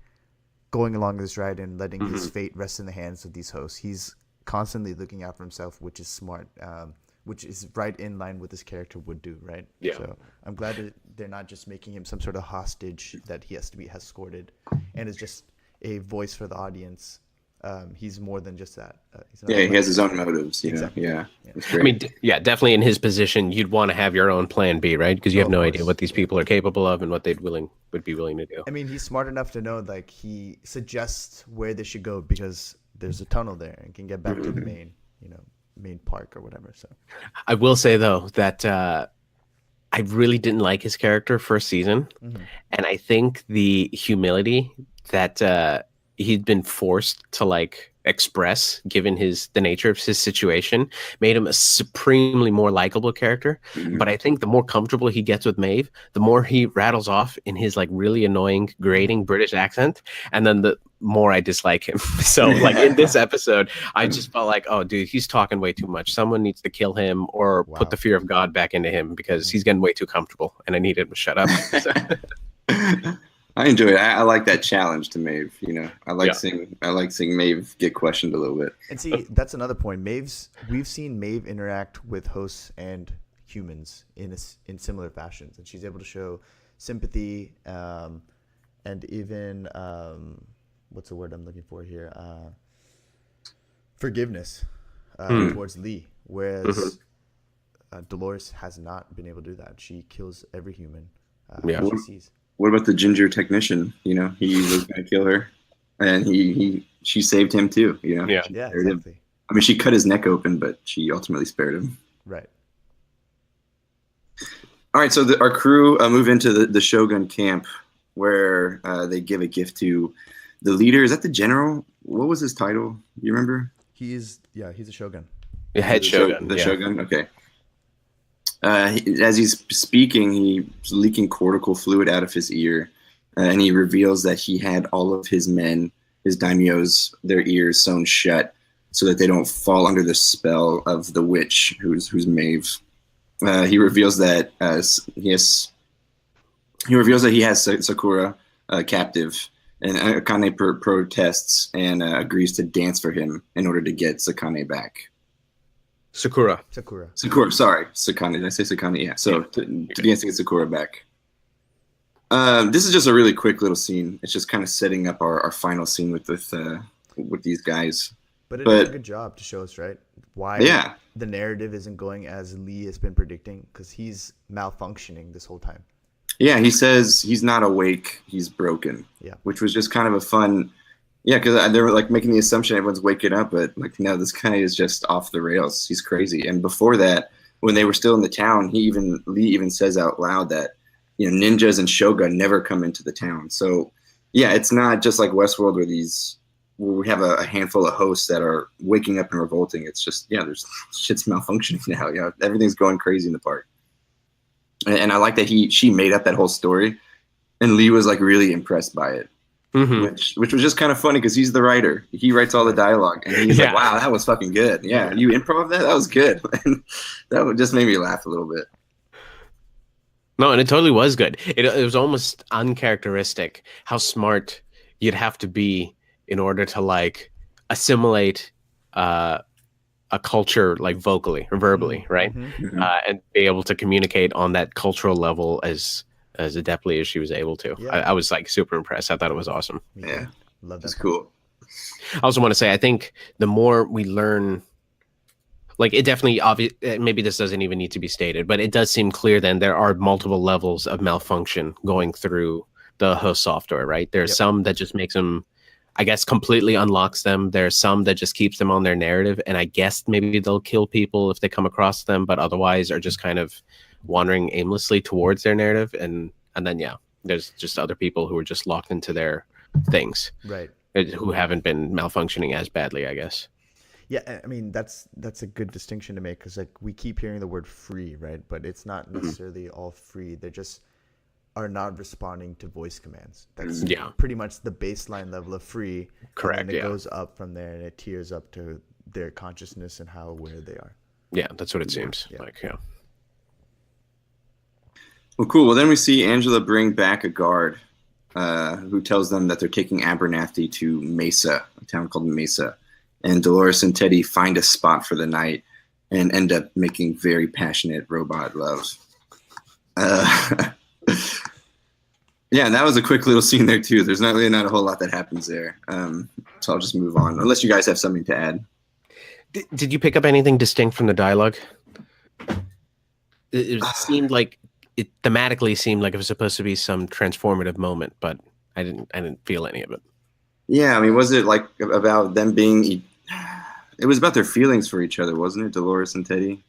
going along this ride and letting his fate rest in the hands of these hosts. He's constantly looking out for himself, which is smart, which is right in line with his character would do, right? Yeah. So I'm glad that they're not just making him some sort of hostage that he has to be escorted and is just a voice for the audience. He's more than just that. He has his own motives, you know. Exactly. Yeah. I mean, definitely in his position, you'd want to have your own plan B, right? Because you have no idea what these people are capable of and what would be willing to do. I mean, he's smart enough to know, like, he suggests where they should go because there's a tunnel there and can get back to the main park or whatever. So I will say though that I really didn't like his character first season, and I think the humility that he'd been forced to like express, given the nature of his situation, made him a supremely more likable character. But I think the more comfortable he gets with Maeve, the more he rattles off in his like really annoying, grating British accent, and then the more I dislike him. So like in this episode, I just felt like, oh dude, he's talking way too much. Someone needs to kill him or put the fear of God back into him because he's getting way too comfortable and I need him to shut up. I enjoy it. I like that challenge to Maeve. You know, I like seeing Maeve get questioned a little bit. And see, that's another point. We've seen Maeve interact with hosts and humans in similar fashions, and she's able to show sympathy, and even what's the word I'm looking for here? Forgiveness towards Lee, whereas Dolores has not been able to do that. She kills every human she sees. What about the ginger technician? You know, he was going to kill her, and she saved him too. You know, yeah, exactly. I mean, she cut his neck open, but she ultimately spared him. Right. All right, so our crew move into the Shogun camp, where they give a gift to the leader. Is that the general? What was his title? You remember? He's a shogun. The head shogun. The shogun. Okay. As he's speaking, he's leaking cortical fluid out of his ear, and he reveals that he had all of his men, his daimyos, their ears sewn shut so that they don't fall under the spell of the witch who's Maeve. He reveals that he has Sakura captive, and Akane protests and agrees to dance for him in order to get Sakane back. Sakura. Sorry, Sakane. Did I say Sakane? Yeah. So to dance to get Sakura back. This is just a really quick little scene. It's just kind of setting up our final scene with these guys. But it does a good job to show us, right, why the narrative isn't going as Lee has been predicting, because he's malfunctioning this whole time. Yeah, he says he's not awake, he's broken. Yeah. Which was just kind of a fun. Yeah, because they were like making the assumption everyone's waking up, but like, no, this guy is just off the rails. He's crazy. And before that, when they were still in the town, Lee even says out loud that, you know, ninjas and shogun never come into the town. So yeah, it's not just like Westworld where we have a handful of hosts that are waking up and revolting. It's just, there's shit's malfunctioning now. You know, everything's going crazy in the park. And I like that she made up that whole story, and Lee was like really impressed by it. Which was just kind of funny because he's the writer. He writes all the dialogue, and he's like, "Wow, that was fucking good." Yeah, you improv that? That was good. And that just made me laugh a little bit. No, and it totally was good. It was almost uncharacteristic how smart you'd have to be in order to like assimilate a culture like vocally or verbally, right? And be able to communicate on that cultural level as adeptly as she was able to. Yeah. I was like super impressed. I thought it was awesome. Yeah, love that. That's cool. I also want to say, I think the more we learn, like it definitely maybe this doesn't even need to be stated, but it does seem clear then there are multiple levels of malfunction going through the host software, right? There's some that just makes them, I guess, completely unlocks them. There's some that just keeps them on their narrative, and I guess maybe they'll kill people if they come across them, but otherwise are just kind of wandering aimlessly towards their narrative, and then there's just other people who are just locked into their things, right, who haven't been malfunctioning as badly, I guess. Yeah, I mean that's a good distinction to make, because like we keep hearing the word free, right? But it's not necessarily all free. They just are not responding to voice commands. That's pretty much the baseline level of free. Correct. And then it goes up from there, and it tiers up to their consciousness and how aware they are. Yeah, that's what it seems Yeah. like. Yeah. Well, cool. Well, then we see Angela bring back a guard who tells them that they're taking Abernathy to Mesa, a town called Mesa. And Dolores and Teddy find a spot for the night and end up making very passionate robot love. Yeah, and that was a quick little scene there, too. There's not a whole lot that happens there. So I'll just move on, unless you guys have something to add. Did you pick up anything distinct from the dialogue? It seemed like it thematically seemed like it was supposed to be some transformative moment, but I didn't feel any of it. Yeah, I mean, was it like about them being? It was about their feelings for each other, wasn't it, Dolores and Teddy?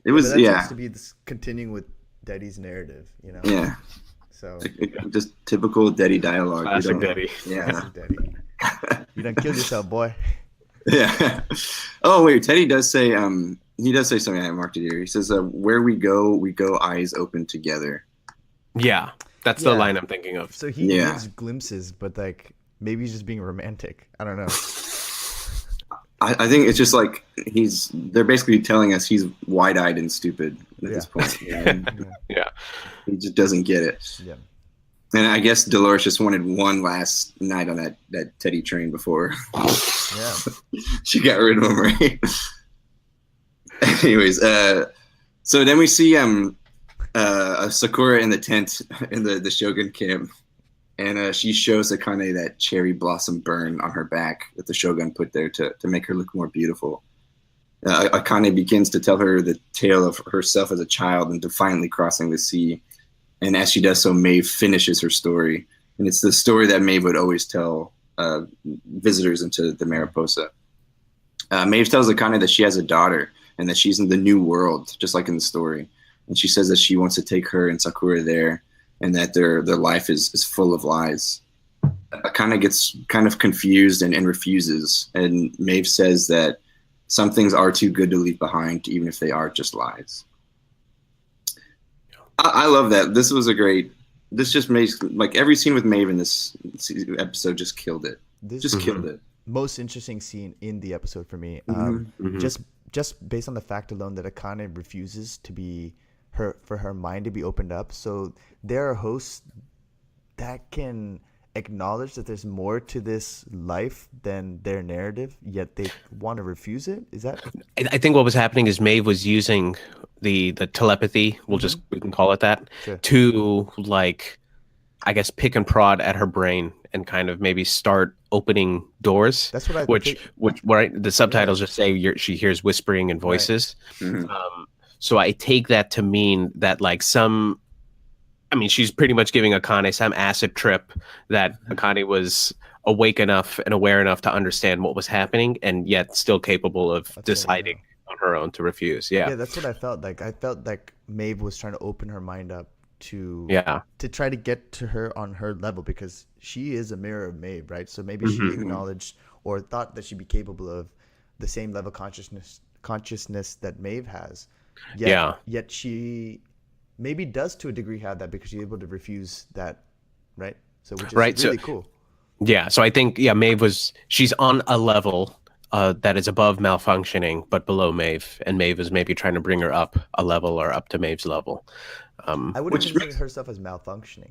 It was, that yeah. seems to be this continuing with Daddy's narrative, you know. Yeah. So just typical Daddy dialogue. Classic Daddy. Yeah. Classic Daddy. You done killed yourself, boy. Yeah. Oh wait, Teddy does say he does say something. I marked it here. He says, "Where we go eyes open together." Yeah, that's the line I'm thinking of. So he gives glimpses, but like maybe he's just being romantic. I don't know. I think it's just like they're basically telling us he's wide-eyed and stupid at this point. Yeah. He just doesn't get it. Yeah. And I guess Dolores just wanted one last night on that Teddy train before she got rid of him, right? Anyways, so then we see Sakura in the tent in the Shogun camp, and she shows Akane that cherry blossom burn on her back that the Shogun put there to make her look more beautiful. Akane begins to tell her the tale of herself as a child and defiantly crossing the sea. And as she does so, Maeve finishes her story. And it's the story that Maeve would always tell visitors into the Mariposa. Maeve tells Akane that she has a daughter and that she's in the new world, just like in the story. And she says that she wants to take her and Sakura there and that their life is full of lies. Akane gets kind of confused and refuses. And Maeve says that some things are too good to leave behind, even if they are just lies. I love that. This was this just makes, like, every scene with Maeve in this episode just killed it. Killed it. Most interesting scene in the episode for me. Just based on the fact alone that Akane refuses to be for her mind to be opened up. So there are hosts that can acknowledge that there's more to this life than their narrative, yet they want to refuse it. Is that? I think what was happening is Maeve was using the telepathy, we can call it that, to, like, I guess, pick and prod at her brain and kind of maybe start opening doors. That's what I which right, the subtitles just say she hears whispering and voices. Right. So I take that to mean that, like, she's pretty much giving Akane some acid trip that Akane was awake enough and aware enough to understand what was happening and yet still capable of deciding on her own to refuse. Yeah, that's what I felt like. I felt like Maeve was trying to open her mind up to try to get to her on her level, because she is a mirror of Maeve, right? So maybe she acknowledged or thought that she'd be capable of the same level of consciousness that Maeve has. Yet she maybe does to a degree have that because she's able to refuse that, right? So which is really cool. Yeah, so I think she's on a level that is above malfunctioning but below Maeve, and Maeve is maybe trying to bring her up a level or up to Maeve's level. I wouldn't consider herself as malfunctioning.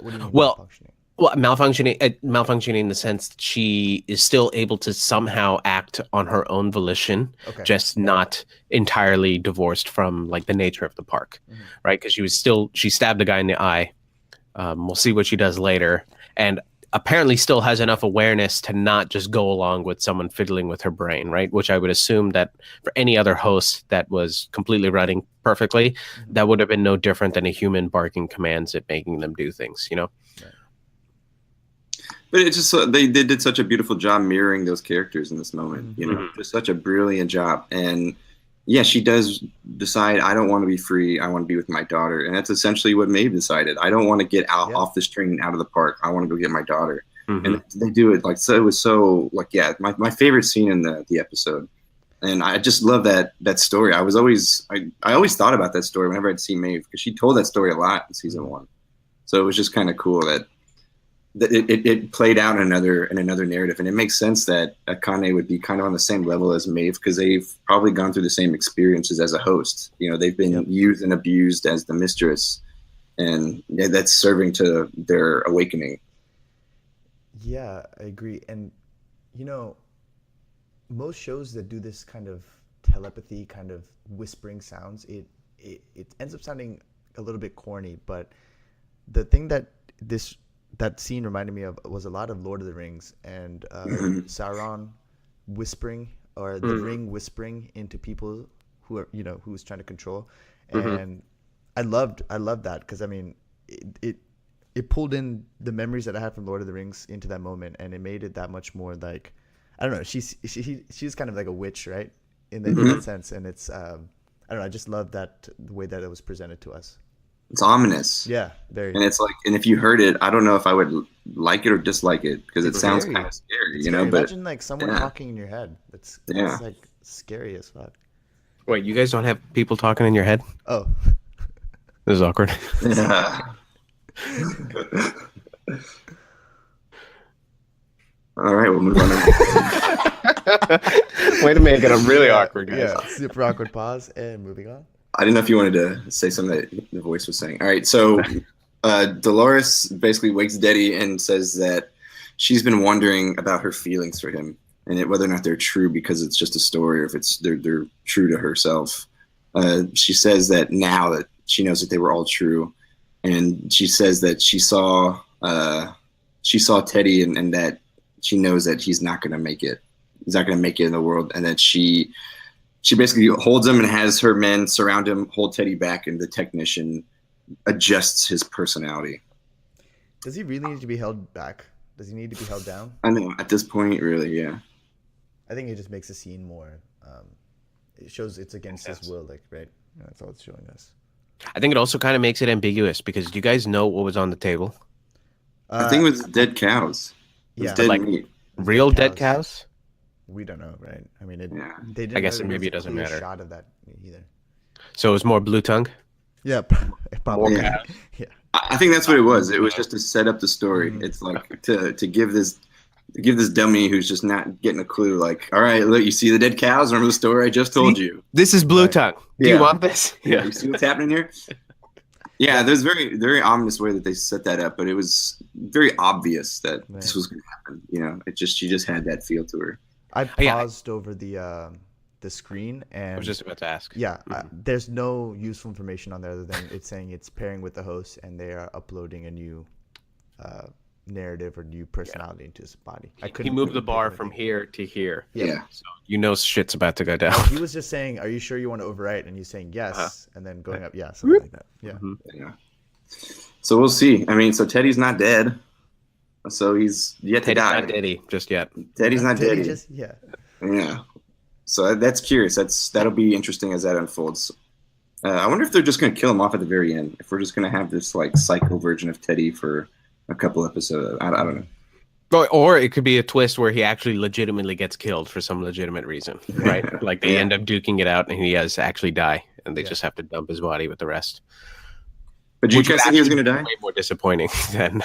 Malfunctioning. Well, malfunctioning in the sense that she is still able to somehow act on her own volition, just not entirely divorced from, like, the nature of the park, right? Because she stabbed a guy in the eye. We'll see what she does later, and apparently still has enough awareness to not just go along with someone fiddling with her brain, right? Which I would assume that for any other host that was completely running perfectly, that would have been no different than a human barking commands at making them do things, you know? Right. But it's just they did such a beautiful job mirroring those characters in this moment, you know, just such a brilliant job. And yeah, she does decide, I don't want to be free. I want to be with my daughter. And that's essentially what Maeve decided. I don't want to get off this train and out of the park. I want to go get my daughter. And they do it so it was so, like, my favorite scene in the episode. And I just love that story. I always thought about that story whenever I'd see Maeve, because she told that story a lot in season 1. So it was just kind of cool that it played out in another narrative, and it makes sense that Akane would be kind of on the same level as Maeve because they've probably gone through the same experiences as a host. You know, they've been used and abused as the mistress, and that's serving to their awakening. Yeah, I agree. And you know, most shows that do this kind of telepathy, kind of whispering sounds, it ends up sounding a little bit corny. But the thing that scene reminded me of was a lot of Lord of the Rings and Sauron whispering, or the ring whispering into people who are, you know, who's trying to control. And I loved that because I mean it pulled in the memories that I had from Lord of the Rings into that moment, and it made it that much more like, I don't know, she's kind of like a witch, right? In that sense, and it's I don't know, I just love that the way that it was presented to us. It's ominous. Yeah, very. And it's like, and if you heard it, I don't know if I would like it or dislike it because it sounds kind of scary, It's you know. scary. But Imagine like someone talking in your head. It's like scary as fuck. Wait, you guys don't have people talking in your head? Oh, This is awkward. yeah. All right, we'll move on. Way to make it a really awkward, guys. yeah, super awkward pause, and moving on. I didn't know if you wanted to say something that the voice was saying. All right, so Dolores basically wakes Deddy and says that she's been wondering about her feelings for him and whether or not they're true because it's just a story or if they're true to herself. She says that now that she knows that they were all true, and she says that she saw Teddy and that she knows that he's not going to make it. He's not going to make it in the world, and that she basically holds him and has her men surround him, hold Teddy back, and the technician adjusts his personality. Does he really need to be held back? Does he need to be held down? I know, at this point, really, yeah. I think it just makes the scene more. It shows it's against his will, like, right? Yeah, that's all it's showing us. I think it also kind of makes it ambiguous because do you guys know what was on the table? I think it was dead cows. It was dead like meat. real dead cows? We don't know, right? I mean, Yeah. I guess maybe it doesn't matter. Shot of that either. So it was more blue tongue? Yeah, probably. Yeah. Yeah. I think that's what it was. It was just to set up the story. It's like to give this dummy who's just not getting a clue. Like, all right, look, you see the dead cows? Remember the story I just told you? This is blue tongue. Do you Yeah. want this? Yeah, you see what's happening here? Yeah, there's very, very ominous way that they set that up, but it was very obvious that this was going to happen. You know, she just had that feel to her. I paused over the screen, and I was just about to ask. yeah, there's no useful information on there other than it's saying it's pairing with the host, and they are uploading a new narrative or new personality into his body. He moved the bar from here to here. Yeah. So you know shit's about to go down. He was just saying, "Are you sure you want to overwrite?" And he's saying yes, and then going up, yeah, something like that. Yeah. Yeah. So we'll see. I mean, so Teddy's not dead. So he's yet to Teddy's die. not Diddy just yet. Teddy's not Did he dead. yeah. So that's curious. That'll be interesting as that unfolds. I wonder if they're just going to kill him off at the very end. If we're just going to have this like psycho version of Teddy for a couple episodes. I don't know. Or it could be a twist where he actually legitimately gets killed for some legitimate reason, right? Like they end up duking it out and he has to actually die, and they just have to dump his body with the rest. But do you guys think he was going to die? Way more disappointing than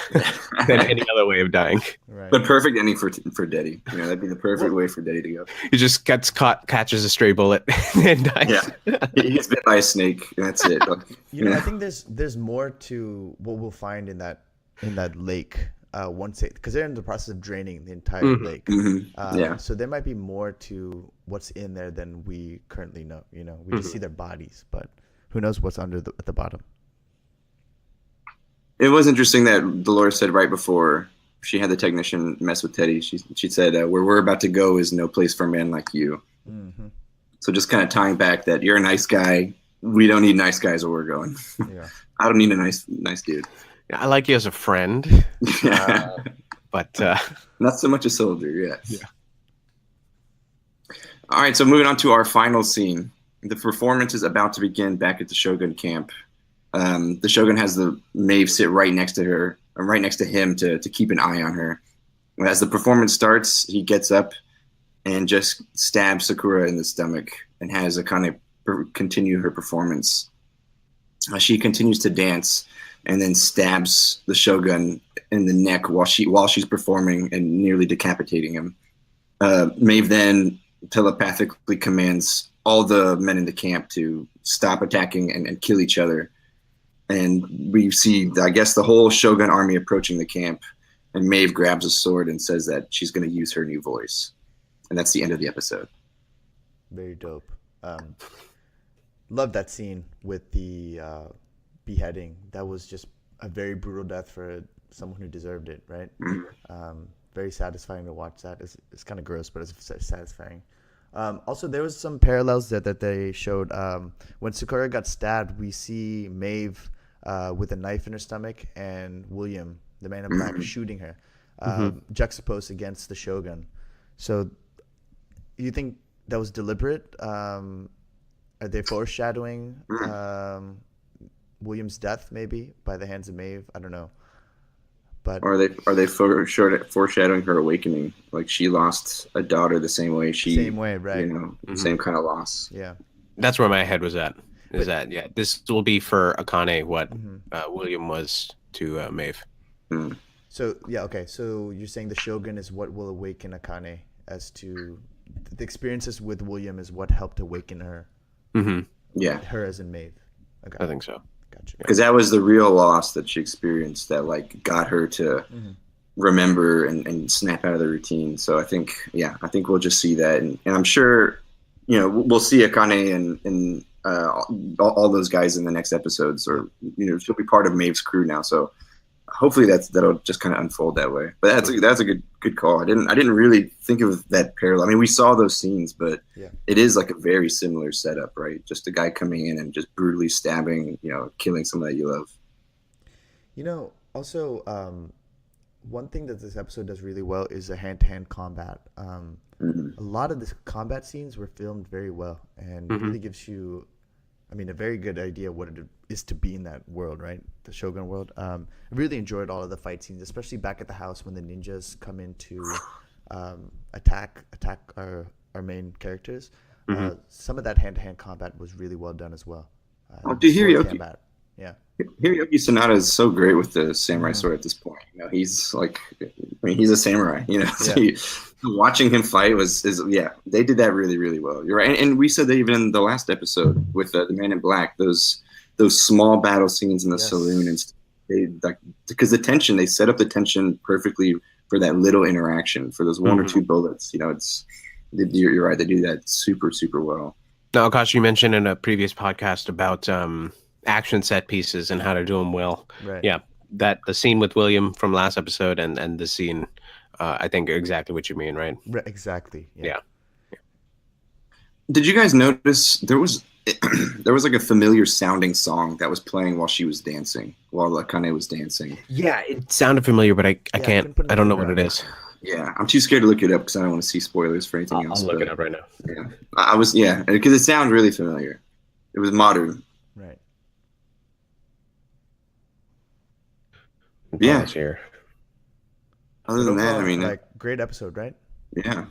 any other way of dying. Right. But perfect ending for Deddy. You know, that'd be the perfect way for Deddy to go. He just gets caught, catches a stray bullet, and dies. Yeah, he gets bit by a snake, and that's it. Like, You know, I think there's more to what we'll find in that lake once because they're in the process of draining the entire lake. Yeah. So there might be more to what's in there than we currently know. You know, we just see their bodies, but who knows what's under at the bottom. It was interesting that Dolores said right before she had the technician mess with Teddy. She said, "Where we're about to go is no place for a man like you." Mm-hmm. So just kind of tying back that you're a nice guy. We don't need nice guys where we're going. Yeah. I don't need a nice dude. I like you as a friend, but not so much a soldier. Yes. Yeah. All right. So moving on to our final scene. The performance is about to begin back at the Shogun camp. The Shogun has the Maeve sit right next to her, or right next to him to keep an eye on her. As the performance starts, he gets up and just stabs Sakura in the stomach and has a kind of continue her performance. She continues to dance, and then stabs the Shogun in the neck while she's performing and nearly decapitating him. Maeve then telepathically commands all the men in the camp to stop attacking and kill each other. And we see, I guess, the whole Shogun army approaching the camp, and Maeve grabs a sword and says that she's going to use her new voice. And that's the end of the episode. Very dope. Love that scene with the beheading. That was just a very brutal death for someone who deserved it, right? Mm-hmm. Very satisfying to watch that. It's kind of gross, but it's satisfying. Also, there was some parallels that they showed. When Sakura got stabbed, we see Maeve with a knife in her stomach and William, the man in black, shooting her, juxtaposed against the Shogun. So you think that was deliberate? Are they foreshadowing William's death maybe by the hands of Maeve? I don't know. But are they foreshadowing her awakening? Like she lost a daughter the same way right? Same kind of loss. Yeah, that's where my head was at. This will be for Akane what William was to Maeve. Mm. So yeah, okay. So you're saying the Shogun is what will awaken Akane, as to the experiences with William is what helped awaken her. Mm-hmm. Yeah, her as in Maeve. Okay, I think so. Gotcha. Because that was the real loss that she experienced that like got her to remember and snap out of the routine. So I think we'll just see that, and I'm sure, we'll see Akane and all those guys in the next episodes, or she'll be part of Maeve's crew now. So hopefully that'll just kind of unfold that way. But that's a good call. I didn't really think of that parallel. I mean, we saw those scenes, but it is like a very similar setup, right? Just a guy coming in and just brutally stabbing, killing someone that you love. Also, one thing that this episode does really well is the hand-to-hand combat. A lot of the combat scenes were filmed very well, and it really gives you, a very good idea what it is to be in that world, right? The Shogun world. I really enjoyed all of the fight scenes, especially back at the house when the ninjas come in to attack our main characters. Some of that hand-to-hand combat was really well done as well. Hiroyuki Sanada is so great with the samurai sword at this point. He's like, he's a samurai. Watching him fight they did that really, really well. You're right, and we said that even in the last episode with the Man in Black, those small battle scenes in the saloon, and they like, because the tension, they set up the tension perfectly for that little interaction, for those one or two bullets. You're right, they do that super, super well. Now, Akash, you mentioned in a previous podcast about action set pieces and how to do them well. Right. Yeah, that the scene with William from last episode and the scene, I think exactly what you mean, right? Exactly. Yeah. Did you guys notice there was like a familiar sounding song that was playing while she was dancing, while Akane was dancing? Yeah, it sounded familiar, but I can't. I don't know what it is. Yeah, I'm too scared to look it up because I don't want to see spoilers for anything else. I'll look it up right now. Yeah, because it sounds really familiar. It was modern. Right. Yeah. Here. Other than that, great episode, right? Yeah,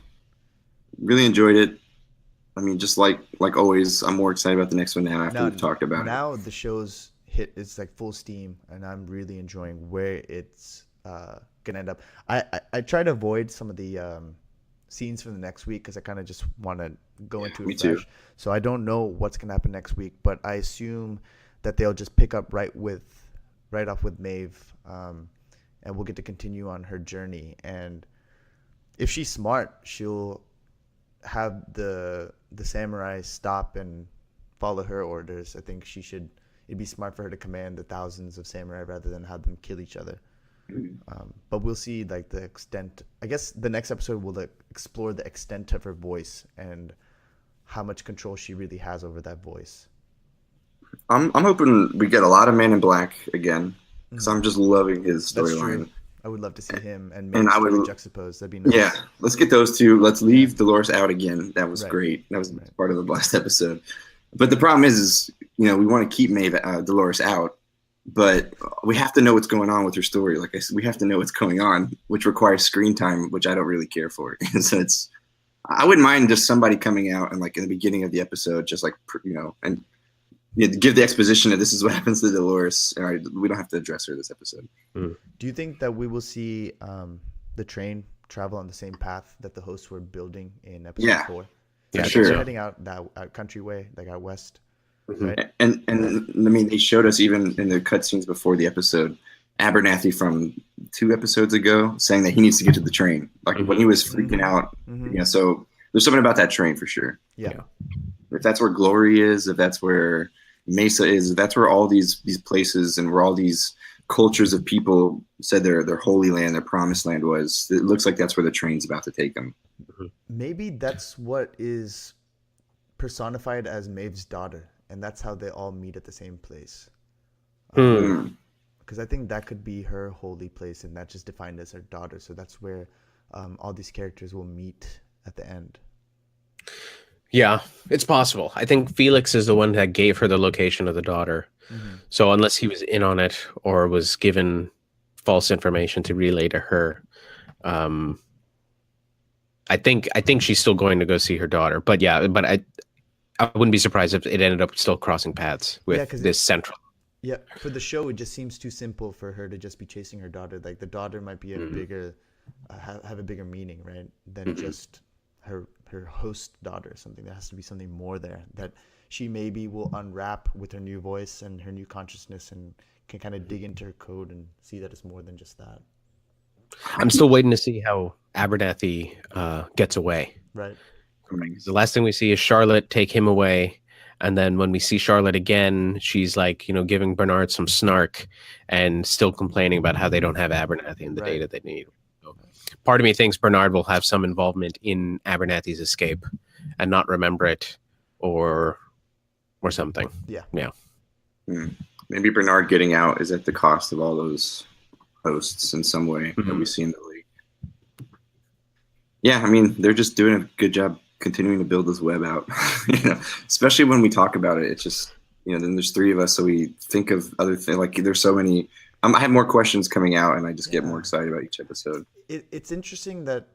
really enjoyed it. Just like always, I'm more excited about the next one now after we've talked about it. Now the show's it's like full steam, and I'm really enjoying where it's gonna end up. I try to avoid some of the scenes from the next week because I kind of just want to go into it fresh. Too. So I don't know what's gonna happen next week, but I assume that they'll just pick up right off with Maeve, and we'll get to continue on her journey. And if she's smart, she'll have the samurai stop and follow her orders. I think it'd be smart for her to command the thousands of samurai rather than have them kill each other. But we'll see like the extent. I guess the next episode will explore the extent of her voice and how much control she really has over that voice. I'm hoping we get a lot of Man in Black again, because I'm just loving his storyline. I would love to see him and I would juxtapose. That'd be nice. Yeah, let's get those two. Let's leave Dolores out again. That was great. That was part of the last episode. But the problem is we want to keep Dolores out, but we have to know what's going on with her story. Like I said, we have to know what's going on, which requires screen time, which I don't really care for. So I wouldn't mind just somebody coming out and like in the beginning of the episode, just like and give the exposition that this is what happens to Dolores. All right, we don't have to address her this episode. Do you think that we will see the train travel on the same path that the hosts were building in episode 4? Yeah, sure. They're heading out that country way, like out west, right? And I mean, they showed us even in the cutscenes before the episode, Abernathy from 2 episodes ago saying that he needs to get to the train, like when he was freaking out. So there's something about that train for sure. Yeah. If that's where Glory is, if that's where Mesa is, if that's where all these places and where all these cultures of people said their holy land, their promised land was, it looks like that's where the train's about to take them. Maybe that's what is personified as Maeve's daughter, and that's how they all meet at the same place. Because I think that could be her holy place, and that's just defined as her daughter. So that's where all these characters will meet at the end. Yeah, it's possible. I think Felix is the one that gave her the location of the daughter. So unless he was in on it or was given false information to relay to her, I think she's still going to go see her daughter. But yeah, but I wouldn't be surprised if it ended up still crossing paths with this central. Yeah, for the show, it just seems too simple for her to just be chasing her daughter. Like the daughter might be a bigger, have a bigger meaning, right? Than just her host daughter. Something there has to be something more there that she maybe will unwrap with her new voice and her new consciousness, and can kind of dig into her code and see that it's more than just that. I'm still waiting to see how Abernathy gets away. Right. The last thing we see is Charlotte take him away. And then when we see Charlotte again, she's like, giving Bernard some snark and still complaining about how they don't have Abernathy and the data they need. So part of me thinks Bernard will have some involvement in Abernathy's escape and not remember it or something. Yeah. Maybe Bernard getting out is at the cost of all those hosts in some way that we see in the league. Yeah, I mean, they're just doing a good job continuing to build this web out. Especially when we talk about it, it's just, then there's 3 of us, so we think of other things. Like there's so many. I have more questions coming out, and I just get more excited about each episode. It's interesting that,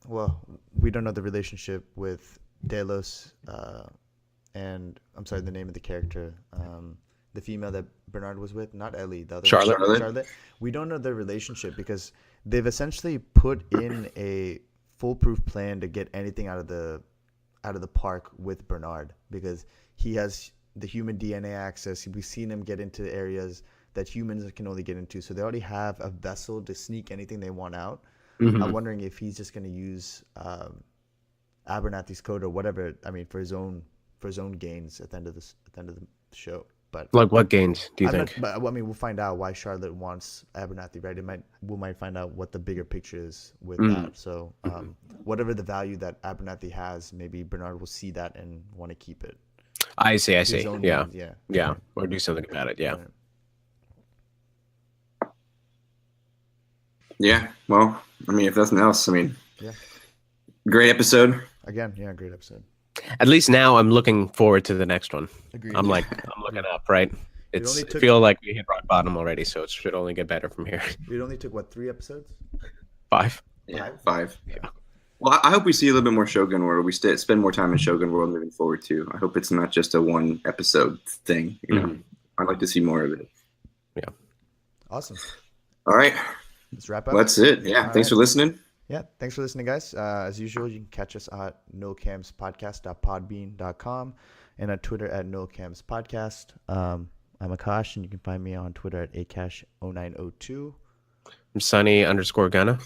well, we don't know the relationship with Delos, and I'm sorry, the name of the character, the female that Bernard was with, not Ellie, the other Charlotte. We don't know their relationship because they've essentially put in a foolproof plan to get anything out of the park with Bernard, because he has the human DNA access. We've seen him get into areas that humans can only get into, so they already have a vessel to sneak anything they want out. I'm wondering if he's just going to use Abernathy's code or whatever. I mean, for his own gains at the end of the show. But like, what gains do you think? But I mean, we'll find out why Charlotte wants Abernathy, right? We might find out what the bigger picture is with that. So whatever the value that Abernathy has, maybe Bernard will see that and want to keep it. I see. Yeah. Gains, yeah, or do something about it. Yeah. Yeah. Well, I mean, if nothing else, great episode. Again, great episode. At least now I'm looking forward to the next one. Agreed. I'm looking up, right? I feel like we hit rock bottom already, so it should only get better from here. It only took 3 episodes? 5. Yeah, 5. Yeah. Well, I hope we see a little bit more Shogun World. We spend more time in Shogun World moving forward too. I hope it's not just a 1 episode thing. I'd like to see more of it. Yeah. Awesome. All right. Let's wrap up. That's it. Yeah. Thanks for listening. Yeah, thanks for listening, guys. As usual, you can catch us at nocamspodcast.podbean.com and on Twitter at nocamspodcast. I'm Akash, and you can find me on Twitter at akash0902. I'm Sunny_Gunna.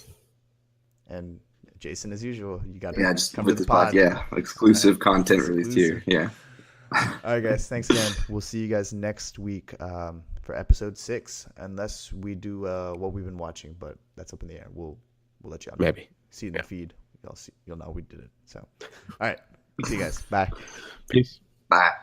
And Jason, as usual, you got to just come with the pod. Yeah, exclusive content released here. Yeah. All right, guys. Thanks again. We'll see you guys next week for episode 6, unless we do what we've been watching, but that's up in the air. We'll let you know. Maybe. See in the feed. You'll know we did it. So, all right. See you guys. Bye. Peace. Bye.